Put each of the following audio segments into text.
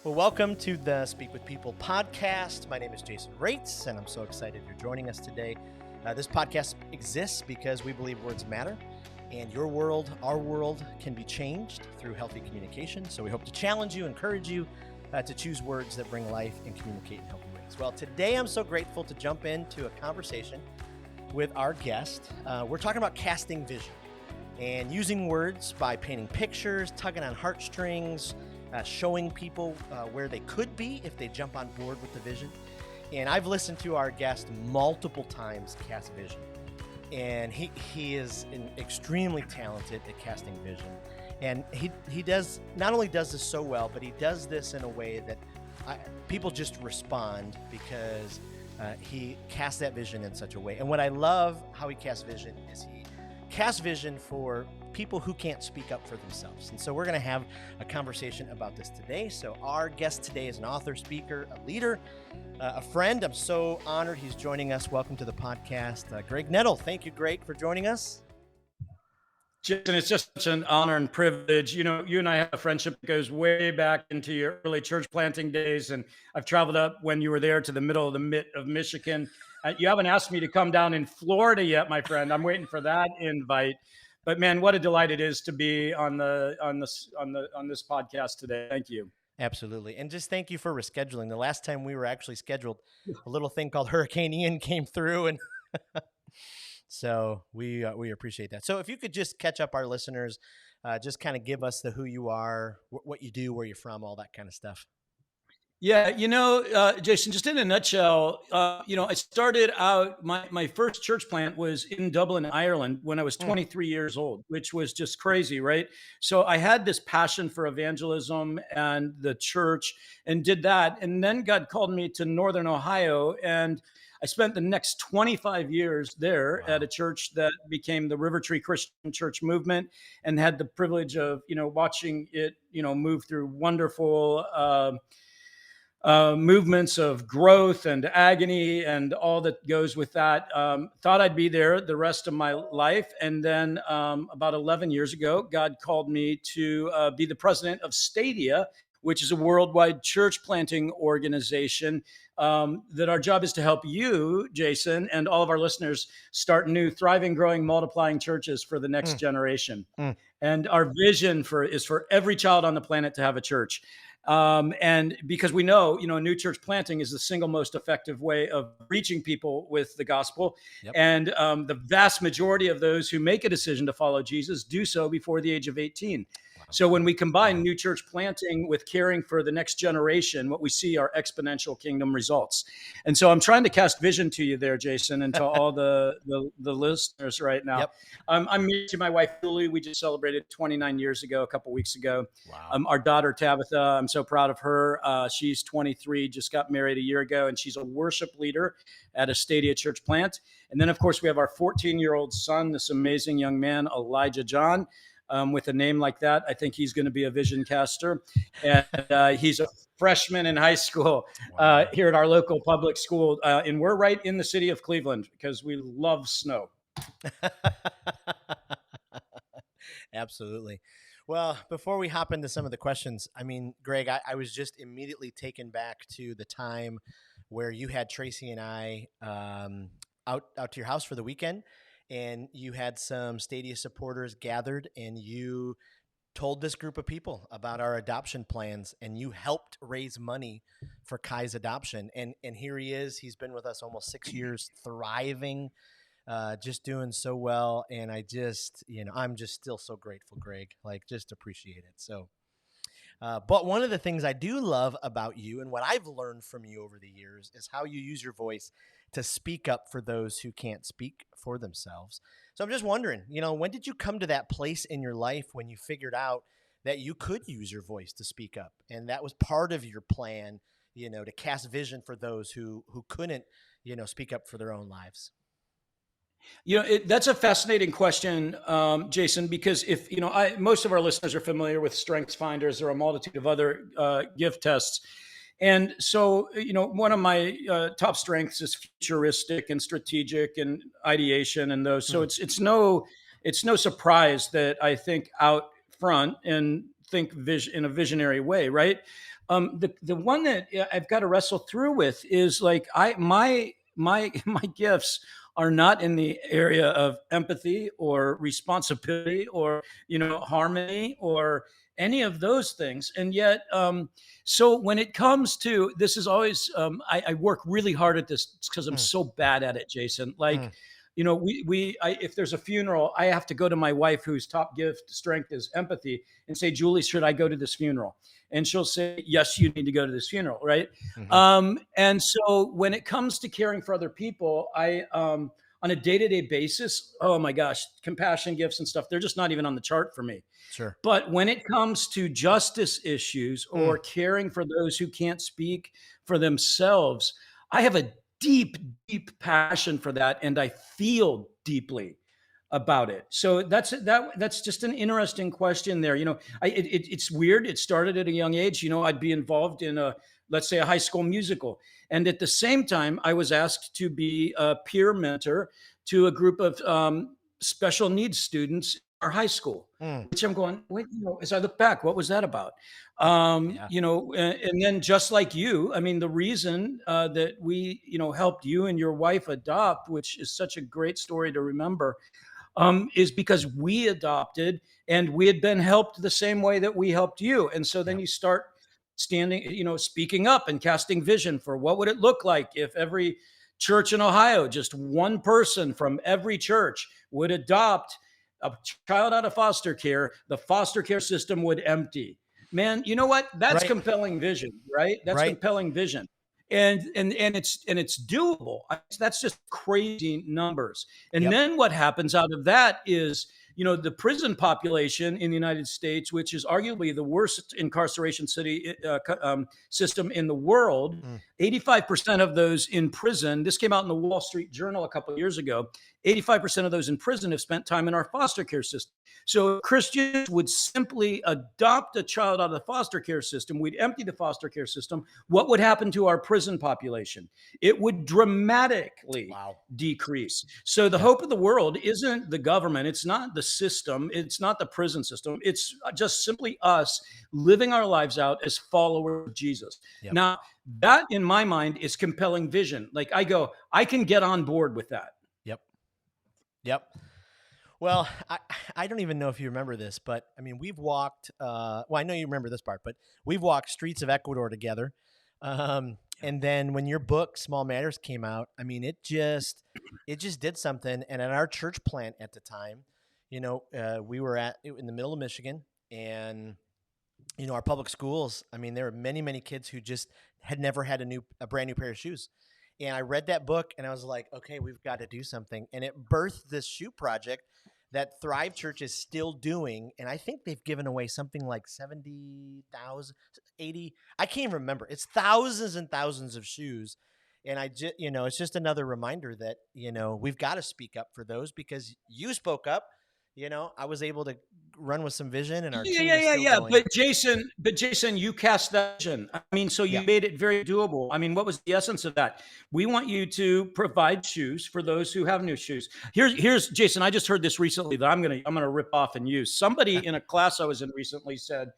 Well, welcome to the Speak with People podcast. My name is Jason Raitz, and I'm so excited you're joining us today. This podcast exists because we believe words matter, and your world, our world, can be changed through healthy communication. So we hope to challenge you, encourage you to choose words that bring life and communicate in healthy ways. Well, today I'm so grateful to jump into a conversation with our guest. We're talking about casting vision and using words by painting pictures, tugging on heartstrings, showing people where they could be if they jump on board with the vision. And I've listened to our guest multiple times cast vision. And he is extremely talented at casting vision. And he does not only does this so well, but he does this in a way that people just respond because he casts that vision in such a way. And what I love how he casts vision is he casts vision for people who can't speak up for themselves. And so we're going to have a conversation about this today. So our guest today is an author, speaker, a leader, a friend. I'm so honored he's joining us. Welcome to the podcast, Greg Nettle. Thank you, Greg, for joining us. Jason, it's just such an honor and privilege. You know, you and I have a friendship that goes way back into your early church planting days, and I've traveled up when you were there to the middle of the Mitt of Michigan. You haven't asked me to come down in Florida yet, my friend. I'm waiting for that invite. But man, what a delight it is to be on this podcast today. Thank you. Absolutely. And just thank you for rescheduling. The last time we were actually scheduled, a little thing called Hurricane Ian came through, and so we appreciate that. So if you could just catch up our listeners, just kind of give us the who you are, what you do, where you're from, all that kind of stuff. Yeah, Jason, just in a nutshell, I started out, my first church plant was in Dublin, Ireland when I was 23 years old, which was just crazy, right? So I had this passion for evangelism and the church and did that. And then God called me to Northern Ohio, and I spent the next 25 years there at a church that became the River Tree Christian Church movement, and had the privilege of, watching it, move through wonderful movements of growth and agony and all that goes with that. Thought I'd be there the rest of my life. And then about 11 years ago, God called me to be the president of Stadia, which is a worldwide church planting organization that our job is to help you, Jason, and all of our listeners start new, thriving, growing, multiplying churches for the next generation. And our vision is for every child on the planet to have a church. And because we know, new church planting is the single most effective way of reaching people with the gospel. Yep. And the vast majority of those who make a decision to follow Jesus do so before the age of 18. So when we combine new church planting with caring for the next generation, what we see are exponential kingdom results. And so I'm trying to cast vision to you there, Jason, and to all the listeners right now. Yep. I'm married to my wife, Julie. We just celebrated 29 years ago, a couple weeks ago. Wow. Our daughter, Tabitha, I'm so proud of her. She's 23, just got married a year ago, and she's a worship leader at a Stadia church plant. And then, of course, we have our 14-year-old son, this amazing young man, Elijah John. With a name like that, I think he's going to be a vision caster. And he's a freshman in high school here at our local public school. And we're right in the city of Cleveland because we love snow. Absolutely. Well, before we hop into some of the questions, I mean, Greg, I was just immediately taken back to the time where you had Tracy and I out to your house for the weekend. And you had some Stadia supporters gathered, and you told this group of people about our adoption plans, and you helped raise money for Kai's adoption. And here he is. He's been with us almost 6 years, thriving, just doing so well. And I just, I'm just still so grateful, Greg, just appreciate it. So, but one of the things I do love about you and what I've learned from you over the years is how you use your voice to speak up for those who can't speak for themselves. So I'm just wondering, when did you come to that place in your life when you figured out that you could use your voice to speak up? And that was part of your plan, to cast vision for those who couldn't, speak up for their own lives. That's a fascinating question, Jason, because if, most of our listeners are familiar with Strengths Finders or a multitude of other gift tests. And so, one of my top strengths is futuristic and strategic and ideation and those. So it's no surprise that I think out front and think in a visionary way, right? The one that I've got to wrestle through with is like my gifts are not in the area of empathy or responsibility or harmony or any of those things. And yet, so when it comes to this, is always I work really hard at this because I'm Mm, so bad at it, Jason. Like, mm, if there's a funeral, I have to go to my wife, whose top gift strength is empathy, and say, Julie, should I go to this funeral? And she'll say, yes, you need to go to this funeral, right? hmm And so when it comes to caring for other people, on a day-to-day basis, oh my gosh, compassion gifts and stuff, they're just not even on the chart for me. Sure. But when it comes to justice issues Mm, or caring for those who can't speak for themselves, I have a deep, deep passion for that, and I feel deeply about it. So that's just an interesting question there. It's weird. It started at a young age. I'd be involved in let's say a high school musical, and at the same time, I was asked to be a peer mentor to a group of special needs students in our high school. mm, Which I'm going, wait, as I look back, what was that about? yeah. And then just like you, I mean, the reason that we, helped you and your wife adopt, which is such a great story to remember, is because we adopted and we had been helped the same way that we helped you. And so then Yep. you start standing, speaking up and casting vision for what would it look like if every church in Ohio, just one person from every church would adopt a child out of foster care, the foster care system would empty. Man, you know what? That's Right. compelling vision, right? That's Right. compelling vision. And it's doable. That's just crazy numbers. And Yep. then what happens out of that is, the prison population in the United States, which is arguably the worst incarceration system in the world, Mm, 85% of those in prison, this came out in the Wall Street Journal a couple of years ago, 85% of those in prison have spent time in our foster care system. So Christians would simply adopt a child out of the foster care system. We'd empty the foster care system. What would happen to our prison population? It would dramatically wow. decrease. So the Yeah. hope of the world isn't the government, it's not the system, it's not the prison system. It's just simply us living our lives out as followers of Jesus. Yep. Now, that in my mind is compelling vision. Like I can get on board with that. Yep. Yep. Well, I don't even know if you remember this, but I mean, we've walked, well, I know you remember this part, but we've walked streets of Ecuador together. And then when your book, Small Matters, came out, I mean, it just did something. And at our church plant at the time, we were in the middle of Michigan, and, our public schools, I mean, there were many, many kids who just had never had a brand new pair of shoes. And I read that book and I was like, okay, we've got to do something. And it birthed this shoe project that Thrive Church is still doing. And I think they've given away something like 70,000, 80. I can't remember. It's thousands and thousands of shoes. And it's just another reminder that, we've got to speak up for those, because you spoke up. I was able to run with some vision, and our Yeah, team yeah, is yeah, still yeah. going. But Jason, you cast that vision. I mean, so you Yeah. made it very doable. I mean, what was the essence of that? We want you to provide shoes for those who have new shoes. Here's Jason. I just heard this recently that I'm gonna rip off and use. Somebody in a class I was in recently said,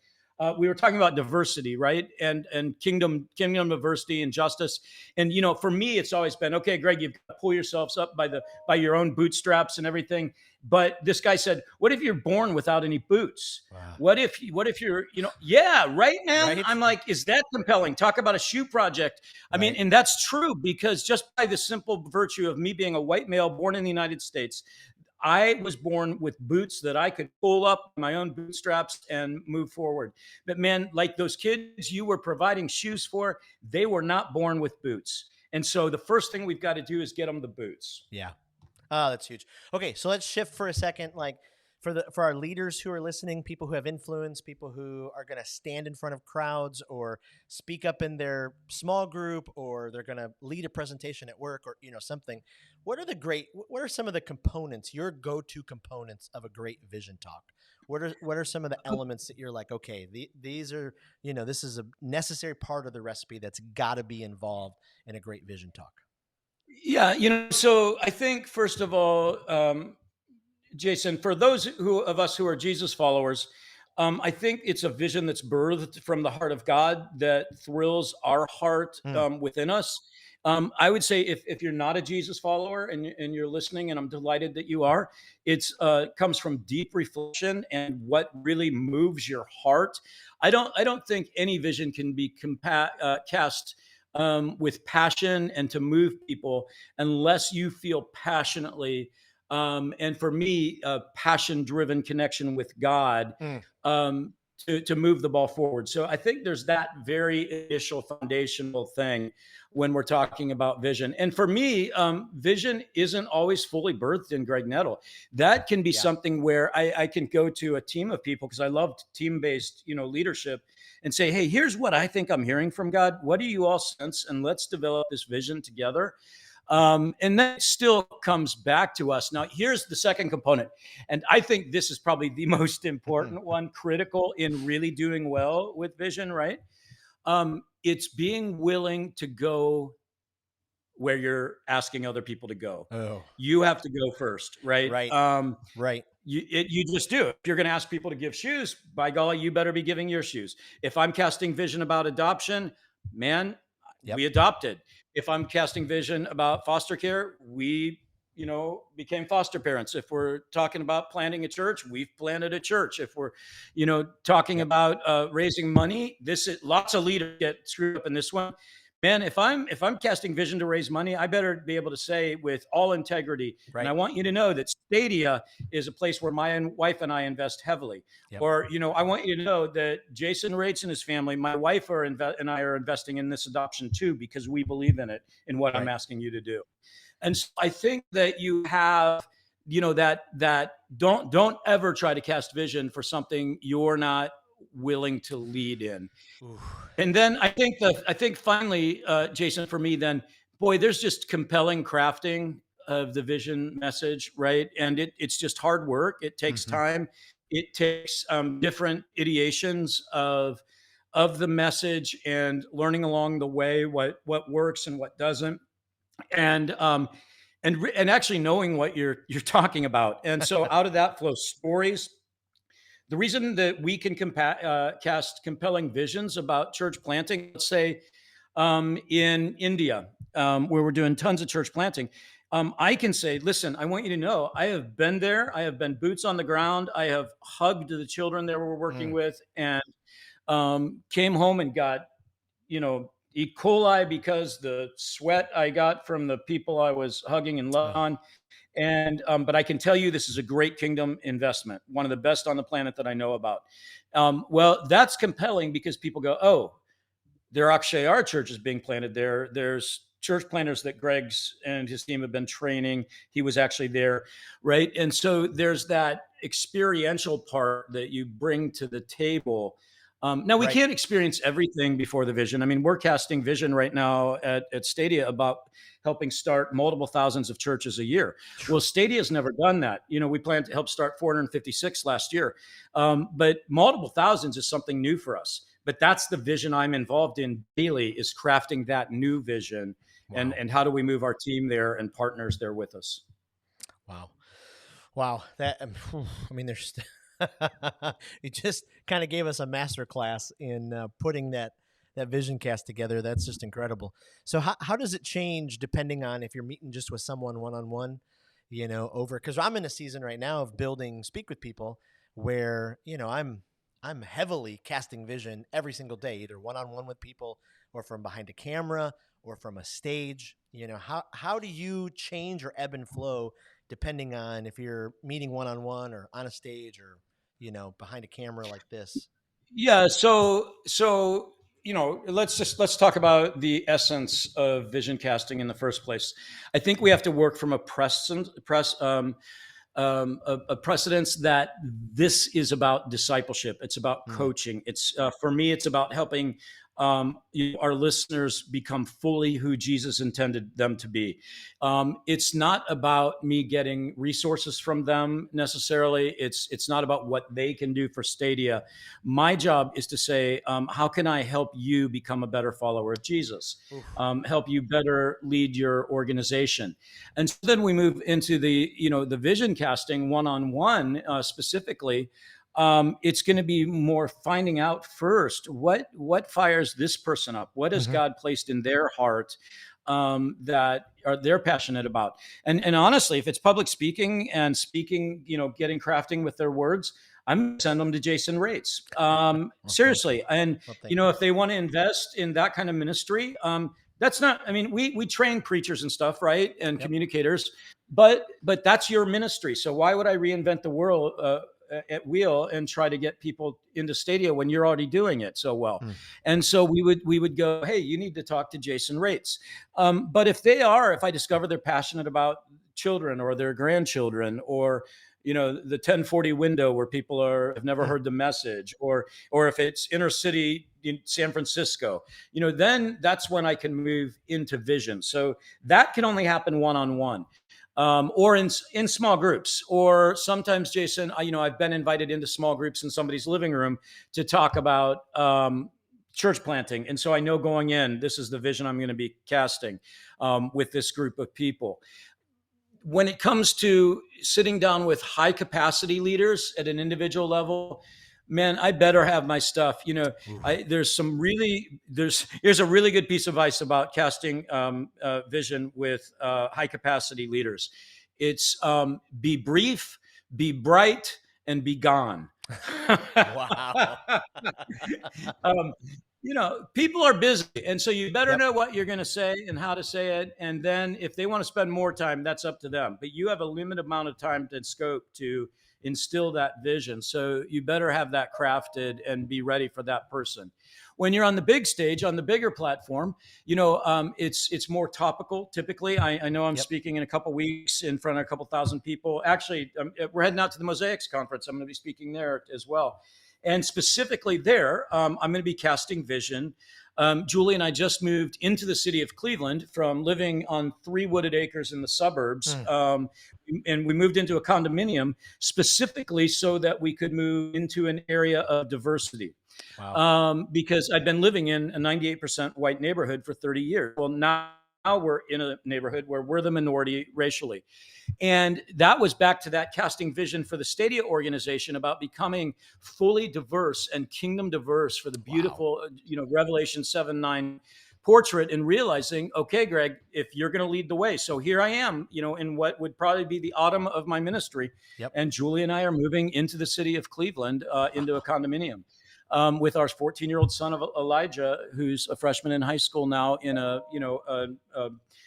we were talking about diversity, right? And kingdom diversity and justice. And for me, it's always been, okay, Greg, you've got to pull yourselves up by your own bootstraps and everything. But this guy said, what if you're born without any boots? Wow. What if you're, yeah, right, man. Right. I'm like, is that compelling? Talk about a shoe project. I mean, Right. and that's true, because just by the simple virtue of me being a white male born in the United States, I was born with boots that I could pull up my own bootstraps and move forward. But man, like those kids you were providing shoes for, they were not born with boots. And so the first thing we've got to do is get them the boots. Yeah. Oh, that's huge. Okay, so let's shift for a second. Like, for our leaders who are listening, people who have influence, people who are going to stand in front of crowds or speak up in their small group, or they're going to lead a presentation at work, or something. What are some of the components, your go-to components of a great vision talk? What are some of the elements that you're like, okay, these are, this is a necessary part of the recipe that's got to be involved in a great vision talk? Yeah, so I think first of all, Jason, for those of us who are Jesus followers, I think it's a vision that's birthed from the heart of God that thrills our heart Mm, within us. I would say if you're not a Jesus follower and you're listening, and I'm delighted that you are, it's comes from deep reflection and what really moves your heart. I don't think any vision can be cast with passion and to move people unless you feel passionately. And for me, a passion driven connection with God mm, um, to move the ball forward. So I think there's that very initial foundational thing when we're talking about vision. And for me, vision isn't always fully birthed in Greg Nettle. That can be yeah. something where I can go to a team of people because I love team-based, leadership, and say, "Hey, here's what I think I'm hearing from God. What do you all sense? And let's develop this vision together." And that still comes back to us. Now, here's the second component. And I think this is probably the most Mhm. important one, critical in really doing well with vision, right? It's being willing to go where you're asking other people to go. Oh, You have to go first, right? right, right. You just do. If you're going to ask people to give shoes, by golly, you better be giving your shoes. If I'm casting vision about adoption, man, Yep, we adopted. If I'm casting vision about foster care, we became foster parents. If we're talking about planting a church, we've planted a church. If we're talking yep, about raising money, this is lots of leaders get screwed up in this one. Man, if I'm casting vision to raise money, I better be able to say with all integrity, and I right. want you to know that Stadia is a place where my wife and I invest heavily. Yep, Or, I want you to know that Jason Rates and his family, my wife and I are investing in this adoption too, because we believe in it, in what I'm right. asking you to do. And so I think that you have, that don't ever try to cast vision for something you're not willing to lead in. Ooh, And then I think finally, Jason, for me, then boy, there's just compelling crafting of the vision message, right? And it's just hard work. It takes mhm. time. It takes different ideations of the message and learning along the way what works and what doesn't, and actually knowing what you're talking about. And so out of that flow stories. The reason that we can cast compelling visions about church planting, let's say in India, where we're doing tons of church planting, I can say, listen, I want you to know I have been there. I have been boots on the ground. I have hugged the children that we're working Mm, with, and came home and got, E. coli because the sweat I got from the people I was hugging and loving oh, on. And but I can tell you this is a great kingdom investment, one of the best on the planet that I know about. Well, that's compelling because people go, oh, there actually are churches being planted there. There's church planters that Greg's and his team have been training. He was actually there, right? And so there's that experiential part that you bring to the table. Now we right. can't experience everything before the vision. I mean, we're casting vision right now at Stadia about helping start multiple thousands of churches a year. Phew. Well, Stadia's never done that. We plan to help start 456 last year, but multiple thousands is something new for us. But that's the vision I'm involved in daily, is crafting that new vision, and Wow, and how do we move our team there and partners there with us. wow, wow. That I mean, there's you just kind of gave us a master class in putting that vision cast together. That's just incredible. So how does it change depending on if you're meeting just with someone one on one, over because I'm in a season right now of building speak with people where I'm heavily casting vision every single day, either one on one with people or from behind a camera or from a stage. How do you change or ebb and flow depending on if you're meeting one on one or on a stage or behind a camera like this? Yeah. So let's talk about the essence of vision casting in the first place. I think we have to work from a a precedence that this is about discipleship. It's about Mm, coaching. It's for me, it's about helping our listeners become fully who Jesus intended them to be. It's not about me getting resources from them necessarily. It's not about what they can do for Stadia. My job is to say, how can I help you become a better follower of Jesus? oof, Help you better lead your organization. And so then we move into the vision casting one on one specifically. It's going to be more finding out first what fires this person up. What has Hmm. God placed in their heart that are they're passionate about? And honestly, if it's public speaking and speaking, getting crafting with their words, I'm going to send them to Jason Rates. Well, thank you. Seriously, and Well, thank you. if they want to invest in that kind of ministry, that's not. I mean, we train preachers and stuff, right, and Yep. communicators, but that's your ministry. So why would I reinvent the world? At wheel and try to get people into Stadia when you're already doing it so well. Hmm. And so we would go, hey, you need to talk to Jason Rates. But if I discover they're passionate about children or their grandchildren, or the 1040 window where people have never Hmm. heard the message, or if it's inner city in San Francisco, then that's when I can move into vision. So that can only happen one-on-one, or in small groups, or sometimes, Jason, I've been invited into small groups in somebody's living room to talk about church planting, and so I know going in, this is the vision I'm going to be casting with this group of people. When it comes to sitting down with high capacity leaders at an individual level, man, I better have my stuff. Ooh. Here's a really good piece of advice about casting vision with high capacity leaders. It's be brief, be bright, and be gone. Wow. um, people are busy, and so you better Yep. know what you're going to say and how to say it. And then if they want to spend more time, that's up to them. But you have a limited amount of time and scope to instill that vision. So you better have that crafted and be ready for that person. When you're on the big stage, on the bigger platform, it's more topical. Typically, I know I'm Yep. speaking in a couple weeks in front of a couple thousand people. Actually, we're heading out to the Mosaics conference. I'm going to be speaking there as well. And specifically there, I'm going to be casting vision. Julie and I just moved into the city of Cleveland from living on 3 wooded acres in the suburbs. Hmm. And we moved into a condominium specifically so that we could move into an area of diversity. Wow. Because I'd been living in a 98% white neighborhood for 30 years. Well, now we're in a neighborhood where we're the minority racially. And that was back to that casting vision for the Stadia organization about becoming fully diverse and kingdom diverse for the Wow. beautiful, Revelation 7:9 portrait, and realizing, okay, Greg, if you're going to lead the way. So here I am, in what would probably be the autumn of my ministry. Yep. And Julie and I are moving into the city of Cleveland, into a Wow. condominium. With our 14-year-old son of Elijah, who's a freshman in high school now, in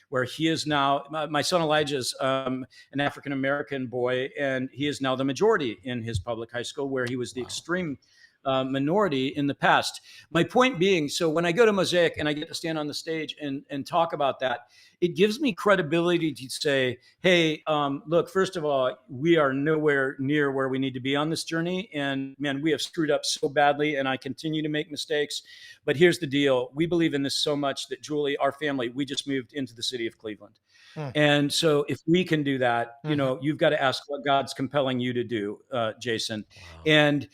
where he is now. My son Elijah is an African American boy, and he is now the majority in his public high school, where he was the Wow. extreme minority in the past. My point being, so when I go to Mosaic and I get to stand on the stage and talk about that, it gives me credibility to say, hey, look, first of all, we are nowhere near where we need to be on this journey. And man, we have screwed up so badly, and I continue to make mistakes. But here's the deal. We believe in this so much that Julie, our family, we just moved into the city of Cleveland. Hmm. And so if we can do that, Mhm. you've got to ask what God's compelling you to do, Jason. Wow. And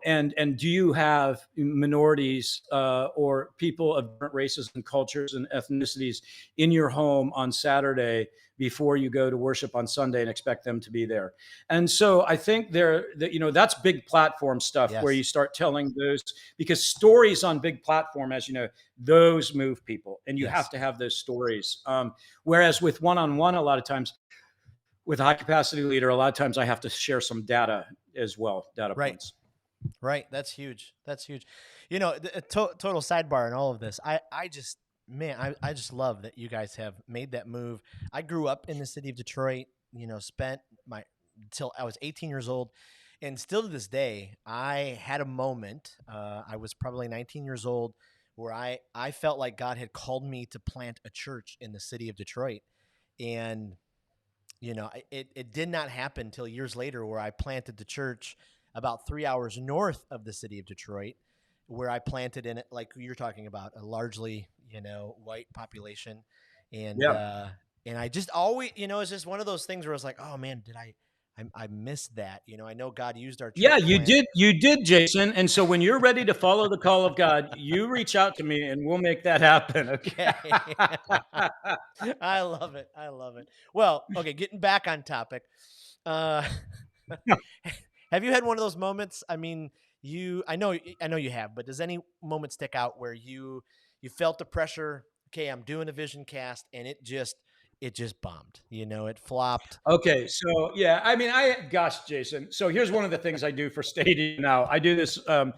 and do you have minorities or people of different races and cultures and ethnicities in your home on Saturday before you go to worship on Sunday and expect them to be there? And so I think that's big platform stuff where Yes. you start telling those, because stories on big platform, as you know, those move people, and you Yes. have to have those stories. Whereas with one-on-one, a lot of times with a high capacity leader, a lot of times I have to share some data as well, data Right. points. Right. That's huge. That's huge. Total sidebar in all of this. I just, man, I just love that you guys have made that move. I grew up in the city of Detroit, spent my, till I was 18 years old. And still to this day, I had a moment. I was probably 19 years old where I felt like God had called me to plant a church in the city of Detroit. And it did not happen until years later where I planted the church about 3 hours north of the city of Detroit, where I planted in it, like you're talking about, a largely, white population. And, Yeah. and I just always, it's just one of those things where I was like, oh man, I missed that. I know God used our Yeah, church you plant. did. You did, Jason. And so when you're ready to follow the call of God, you reach out to me and we'll make that happen. Okay. Okay. I love it. I love it. Well, okay, getting back on topic. Uh, Have you had one of those moments? I mean, I know you have, but does any moment stick out where you felt the pressure? Okay, I'm doing a vision cast, and it just bombed. It flopped. Okay, so yeah, I mean, gosh, Jason. So here's one of the things I do for Stadia now. I do this, a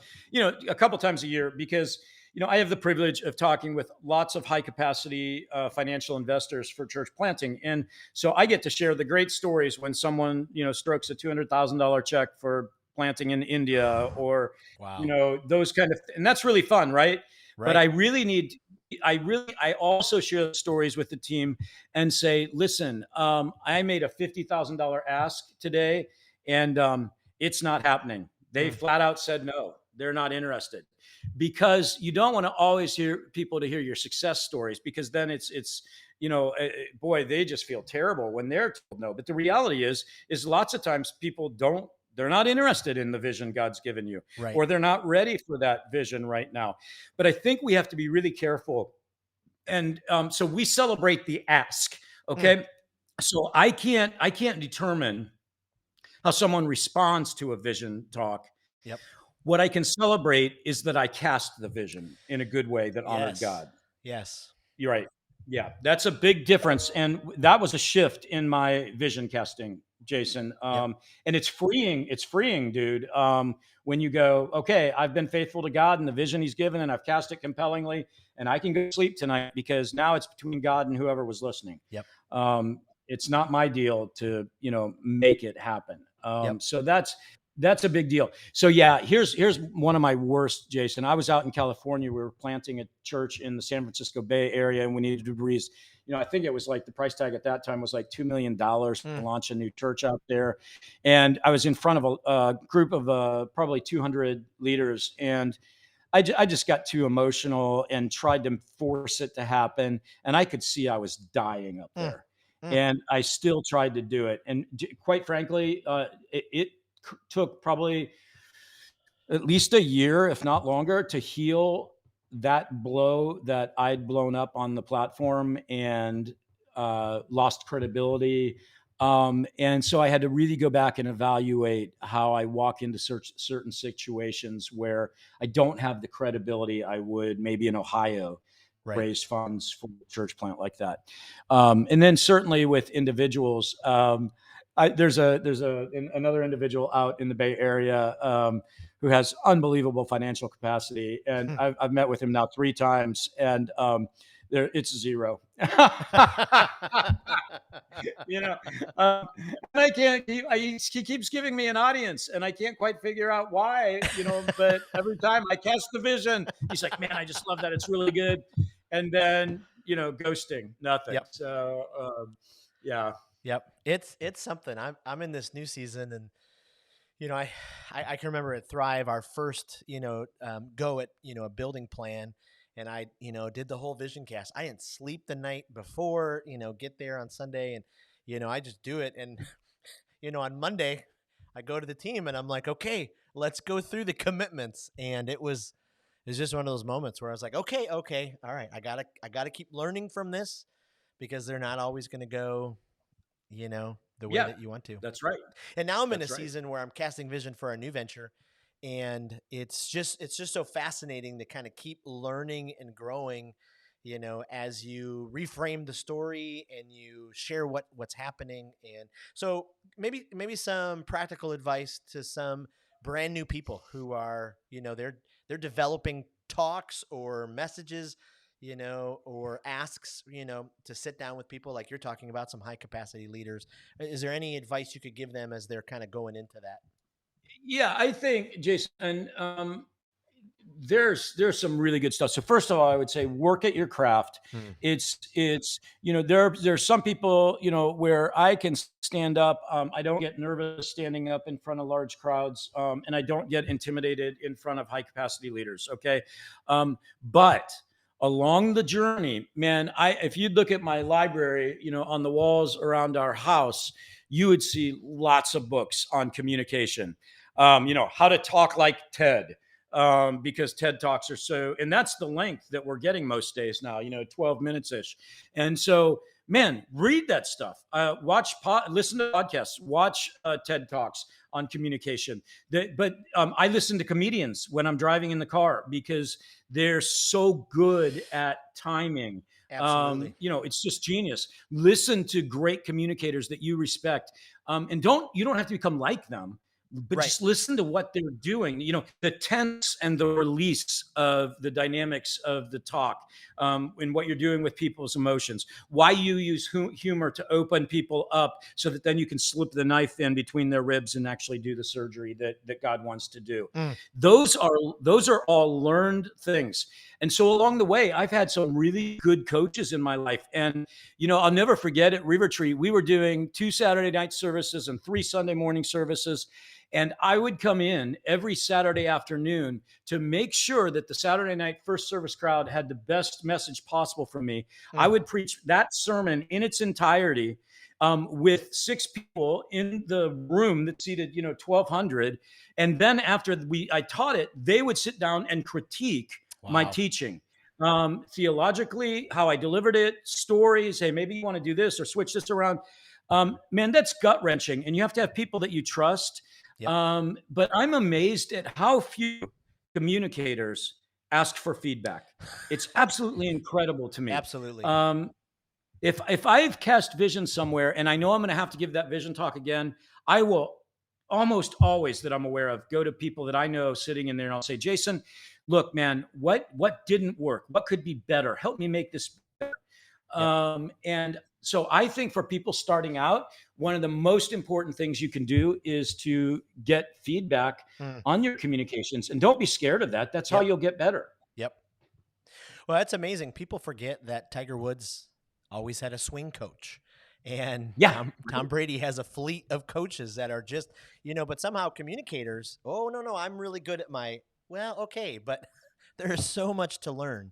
couple times a year because I have the privilege of talking with lots of high capacity financial investors for church planting, and so I get to share the great stories when someone strokes a $200,000 check for planting in India, or Wow. those kind of, and that's really fun, right? But Right. I also share the stories with the team and say, listen, I made a $50,000 ask today, and it's not happening. They Mm, flat out said no, they're not interested, because you don't want to always hear people to hear your success stories, because then it's boy, they just feel terrible when they're told no. But the reality is lots of times people don't, they're not interested in the vision God's given you, right. or they're not ready for that vision right now. But I think we have to be really careful, and so we celebrate the ask. Mm, Okay, so I can't determine how someone responds to a vision talk. yep. What I can celebrate is that I cast the vision in a good way that honored Yes. God. Yes. You're right. Yeah, that's a big difference, and that was a shift in my vision casting, Jason. Yep. And it's freeing. It's freeing, dude. When you go, okay, I've been faithful to God and the vision He's given, and I've cast it compellingly, and I can go to sleep tonight because now it's between God and whoever was listening. Yep. It's not my deal to make it happen. Yep. So that's a big deal. So yeah, here's one of my worst, Jason. I was out in California. We were planting a church in the San Francisco Bay Area, and we needed to raise, I think it was like the price tag at that time was like $2 million to Mm, launch a new church out there. And I was in front of a group of probably 200 leaders, and I just got too emotional and tried to force it to happen. And I could see I was dying up mm, there. mm. And I still tried to do it. And quite frankly, it took probably at least a year, if not longer, to heal that blow that I'd blown up on the platform and lost credibility. And so I had to really go back and evaluate how I walk into certain situations where I don't have the credibility I would maybe in Ohio Right. raise funds for a church plant like that. And then certainly with individuals, there's another individual out in the Bay Area who has unbelievable financial capacity, and I've met with him now 3 times, and it's zero. you know, and I can't. He keeps giving me an audience, and I can't quite figure out why. But every time I cast the vision, he's like, "Man, I just love that. It's really good." And then ghosting, nothing. Yep. So yeah. Yep. It's something. I'm in this new season, and I can remember at Thrive our first go at a building plan, and I did the whole vision cast. I didn't sleep the night before, get there on Sunday, and I just do it, and on Monday I go to the team and I'm like, okay, let's go through the commitments, and it's just one of those moments where I was like, okay, all right, I gotta keep learning from this, because they're not always going to go the way Yeah, that you want to. that's right. And now I'm in a That's right. season where I'm casting vision for a new venture, and it's just so fascinating to kind of keep learning and growing, as you reframe the story and you share what's happening. And so maybe some practical advice to some brand new people who are, they're developing talks or messages, or asks, to sit down with people like you're talking about, some high capacity leaders. Is there any advice you could give them as they're kind of going into that? Yeah, I think, Jason, there's some really good stuff. So first of all, I would say work at your craft. Hmm. It's there's some people where I can stand up. I don't get nervous standing up in front of large crowds, and I don't get intimidated in front of high capacity leaders. Okay, but along the journey, man, if you'd look at my library, on the walls around our house, you would see lots of books on communication. How to talk like Ted, because TED Talks are and that's the length that we're getting most days now, 12 minutes ish. And so, man, read that stuff. Listen to podcasts, watch TED Talks on communication. But I listen to comedians when I'm driving in the car because they're so good at timing. Absolutely. It's just genius. Listen to great communicators that you respect, and you don't have to become like them, but Right. just listen to what they're doing. The tense and the release of the dynamics of the talk, and what you're doing with people's emotions. Why you use humor to open people up so that then you can slip the knife in between their ribs and actually do the surgery that God wants to do. Mm. Those are all learned things. And so along the way, I've had some really good coaches in my life. And, I'll never forget at River Tree, we were doing 2 Saturday night services and 3 Sunday morning services. And I would come in every Saturday afternoon to make sure that the Saturday night first service crowd had the best message possible from me. I Mm. would preach that sermon in its entirety, with 6 people in the room that seated, 1,200. And then after I taught it, they would sit down and critique my Wow. teaching. Theologically, how I delivered it, stories. Hey, maybe you want to do this or switch this around. Man, that's gut wrenching. And you have to have people that you trust. Yep. But I'm amazed at how few communicators ask for feedback. It's absolutely incredible to me. Absolutely. If I've cast vision somewhere and I know I'm going to have to give that vision talk again, I will almost always, that I'm aware of, go to people that I know sitting in there and I'll say, Jason, look, man, what didn't work? What could be better? Help me make this better. Yep. And so I think for people starting out, one of the most important things you can do is to get feedback Mm. on your communications, and don't be scared of that. That's how Yep. you'll get better. Yep. Well, that's amazing. People forget that Tiger Woods always had a swing coach. And Yeah. Tom Brady has a fleet of coaches that are just, but somehow communicators, oh, no, I'm really good at well, okay, but there's so much to learn.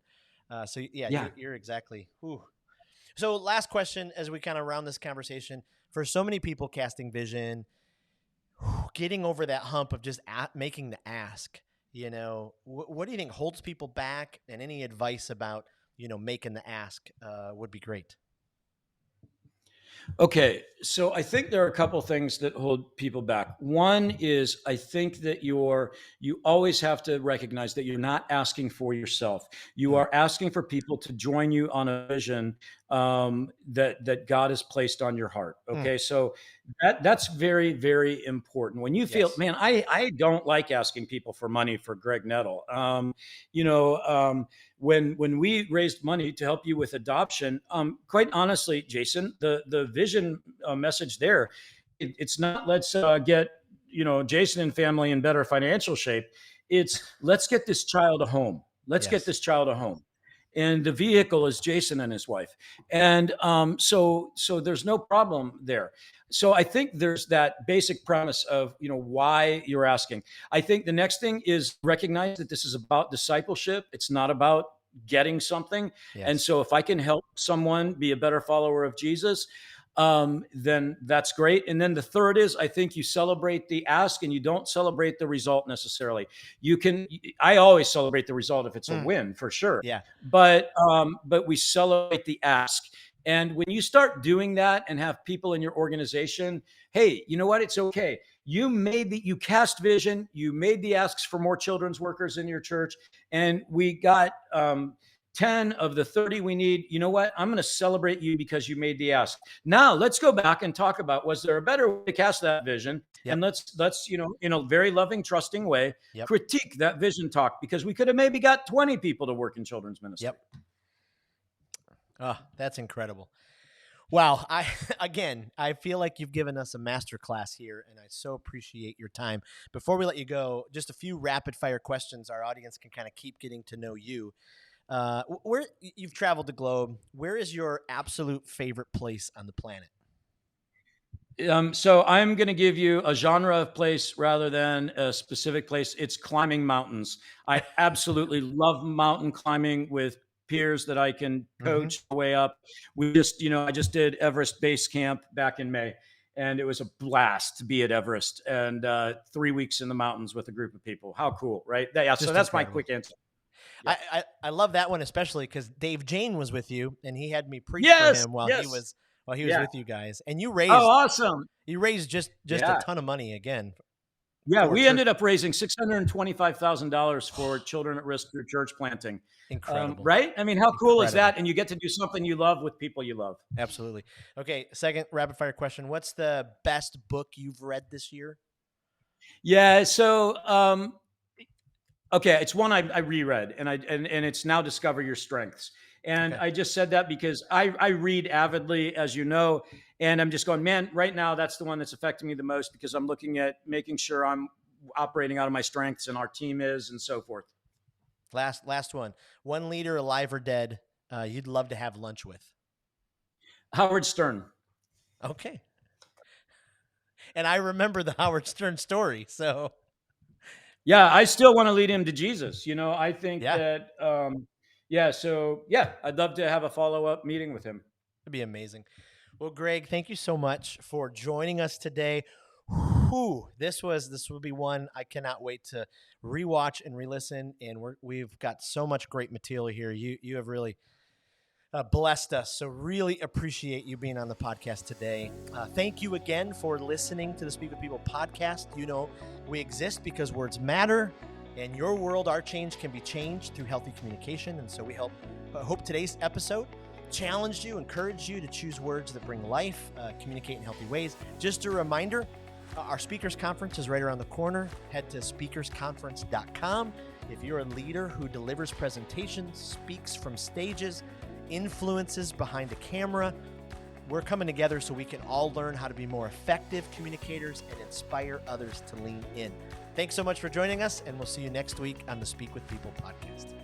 So, yeah, Yeah. you're exactly. Whew. So last question as we kind of round this conversation. For so many people casting vision, getting over that hump of just making the ask, what do you think holds people back? And any advice about, making the ask would be great. Okay, so I think there are a couple things that hold people back. One is, I think that you always have to recognize that you're not asking for yourself. You Mm. are asking for people to join you on a vision, that God has placed on your heart. Mm. Okay, so that's very, very important. When you feel, Yes. man, I don't like asking people for money for Greg Nettle. You know, when we raised money to help you with adoption, quite honestly, Jason, the vision message there, it's not let's get Jason and family in better financial shape. It's let's get this child a home. Let's get Yes. this child a home. And the vehicle is Jason and his wife, and so there's no problem there. So I think there's that basic premise of why you're asking. I think the next thing is recognize that this is about discipleship. It's not about getting something. Yes. And so if I can help someone be a better follower of Jesus, then that's great. And then the third is, I think you celebrate the ask and you don't celebrate the result necessarily. I always celebrate the result if it's a win, for sure. Yeah. But we celebrate the ask. And when you start doing that and have people in your organization, hey, you know what? It's okay. You cast vision, you made the asks for more children's workers in your church, and we got 10 of the 30 we need. You know what? I'm going to celebrate you because you made the ask. Now let's go back and talk about, was there a better way to cast that vision? Yep. And let's in a very loving, trusting way, Yep. critique that vision talk, because we could have maybe got 20 people to work in children's ministry. Yep. Oh, that's incredible. Wow. I feel like you've given us a masterclass here, and I so appreciate your time. Before we let you go, just a few rapid fire questions our audience can kind of keep getting to know you. Where you've traveled the globe, where is your absolute favorite place on the planet? So I'm going to give you a genre of place rather than a specific place. It's climbing mountains. I absolutely love mountain climbing with peers that I can coach way up. I just did Everest Base Camp back in May, and it was a blast to be at Everest and 3 weeks in the mountains with a group of people. How cool, right? So that's incredible. my quick answer. Yep. I love that one, especially because Dave Jane was with you and he had me preach for Yes. him while he Yes. was Yeah. with you guys. And Oh, awesome. you raised just a Yeah. ton of money again Yeah. for We church. ended up raising $625,000 for children at risk through church planting. Incredible. Right? I mean, how cool is Incredible. that? And you get to do something you love with people you love. Absolutely. Okay, second rapid fire question. What's the best book you've read this year? Yeah. So, okay, it's one I reread, and it's now Discover Your Strengths. And Okay. I just said that because I read avidly, as you know, and I'm just going, man, right now that's the one that's affecting me the most because I'm looking at making sure I'm operating out of my strengths and our team is and so forth. Last one. One leader, alive or dead, you'd love to have lunch with. Howard Stern. Okay. And I remember the Howard Stern story, so Yeah, I still want to lead him to Jesus. I think yeah, that, yeah, so yeah, I'd love to have a follow up meeting with him. it'd be amazing. Well, Greg, thank you so much for joining us today. Whew, this will be one I cannot wait to rewatch and re-listen. And we've got so much great material here. You have really blessed us. So really appreciate you being on the podcast today. Thank you again for listening to the Speak with People podcast. We exist because words matter. In your world, our change can be changed through healthy communication. And so we hope today's episode challenged you, encouraged you to choose words that bring life, communicate in healthy ways. Just a reminder, our Speakers Conference is right around the corner. Head to speakersconference.com. If you're a leader who delivers presentations, speaks from stages, influences behind a camera, we're coming together so we can all learn how to be more effective communicators and inspire others to lean in. Thanks so much for joining us, and we'll see you next week on the Speak with People podcast.